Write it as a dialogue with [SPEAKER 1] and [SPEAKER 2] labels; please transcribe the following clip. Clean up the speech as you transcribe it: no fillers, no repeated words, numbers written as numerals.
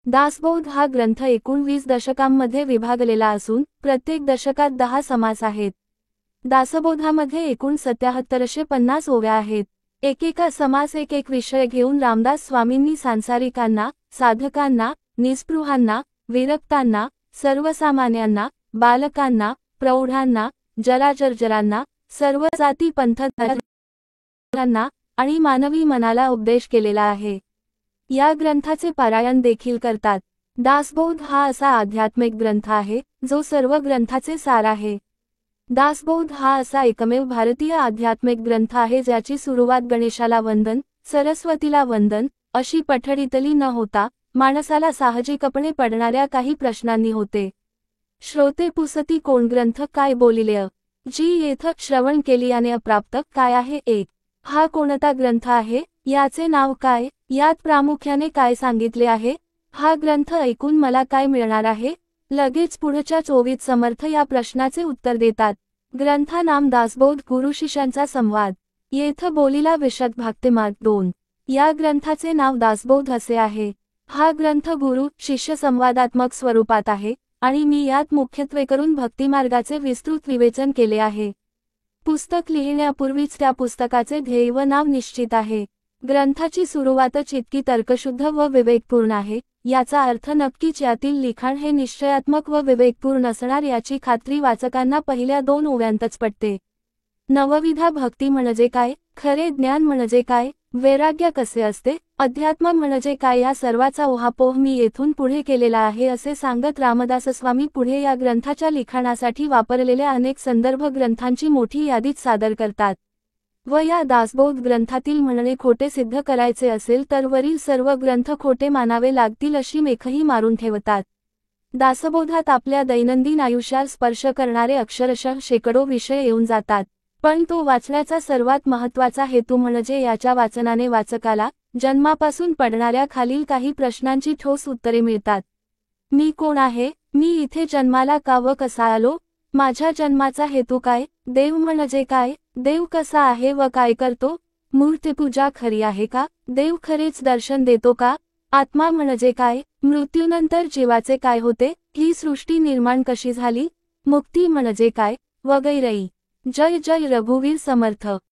[SPEAKER 1] दासबोध हा ग्रंथ एकूण 20 दशकांमध्ये विभागलेला असून प्रत्येक दशकात 10 समास आहेत। दासबोधामध्ये एकूण 7750 ओव्या आहेत। एकेका समास एक विषय घेऊन रामदास स्वामींनी सांसारिकांना, साधकांना, निस्पृहांना, विरक्तांना, सर्वसामान्यांना, बालकांना, प्रौढांना, जराजर्जरांना, सर्व जाती पंथांना आणि मानवी मनाला उपदेश केलेला आहे। या ग्रंथाचे पारायण देखील करतात। दासबोध हा असा आध्यात्मिक ग्रंथ आहे जो सर्व ग्रंथाचे सार आहे। दासबोध हा असा एकमेव भारतीय आध्यात्मिक ग्रंथ आहे ज्याची सुरुवात गणेशाला वंदन, सरस्वतीला वंदन अशी पठडीतली न होता माणसाला साहजिकपणे पडणाऱ्या काही प्रश्नांनी होते। श्रोते पुसती कोण ग्रंथ काय बोलिलेय, जी येथ श्रवण केली याने अप्राप्त काय आहे एक। हा कोणता ग्रंथ आहे, याचे नाव काय, यात प्रामुख्याने काय सांगितले आहे, हा ग्रंथ ऐकून मला काय मिळणार आहे। लगेच पुढच्या 24 समर्थ या प्रश्नाचे उत्तर देतात। ग्रंथा नाम दासबोध गुरु शिष्यांचा संवाद। येथ बोलिला विशद भक्तिमार्ग 2। या ग्रंथाचे नाव दासबोध असे आहे। हा ग्रंथ गुरु शिष्य संवादात्मक स्वरूपात आहे आणि मी यात मुख्यत्वे करून भक्तिमार्गाचे विस्तृत विवेचन केले आहे। पुस्तक लिहिण्यापूर्वीच त्या पुस्तकाचे ध्येय व नाव निश्चित आहे। ग्रंथाची सुरुवातच इतकी तर्कशुद्ध व विवेकपूर्ण आहे, याचा अर्थ नक्कीच यातील लिखाण हे निश्चयात्मक व विवेकपूर्ण असणार याची खात्री वाचकांना पहिल्या 2 ओव्यांतच पटते। नवविधा भक्ती म्हणजे काय, खरे ज्ञान म्हणजे काय, वैराग्य कसे असते, अध्यात्म म्हणजे काय या सर्वाचा उहापोह मी येथून पुढे केलेला आहे असे सांगत रामदासस्वामी पुढे या ग्रंथाच्या लिखाणासाठी वापरलेल्या अनेक संदर्भ ग्रंथांची मोठी यादीच सादर करतात व या दासबोध ग्रंथातील म्हणणे खोटे सिद्ध करायचे असेल तर वरील सर्व ग्रंथ खोटे मानावे लागतील अशी मेखही मारून ठेवतात। दासबोधात आपल्या दैनंदिन आयुष्यात स्पर्श करणारे अक्षरशः शेकडो विषय येऊन जातात, पण तो वाचण्याचा सर्वात महत्त्वाचा हेतू म्हणजे याच्या वाचनाने वाचकाला जन्मापासून पडणाऱ्या खालील काही प्रश्नांची ठोस उत्तरे मिळतात। मी कोण आहे, मी इथे जन्माला का व कसा आलो, माझ्या जन्माचा हेतू काय, देव म्हणजे काय, देव कसा आहे व काय करतो, मूर्तिपूजा खरी आहे का, देव खरेच दर्शन देतो का, आत्मा म्हणजे काय, मृत्यूनंतर जीवाचे काय होते, ही सृष्टी निर्माण कशी झाली, मुक्ती म्हणजे काय, वगैरे। जय जय रघुवीर समर्थ।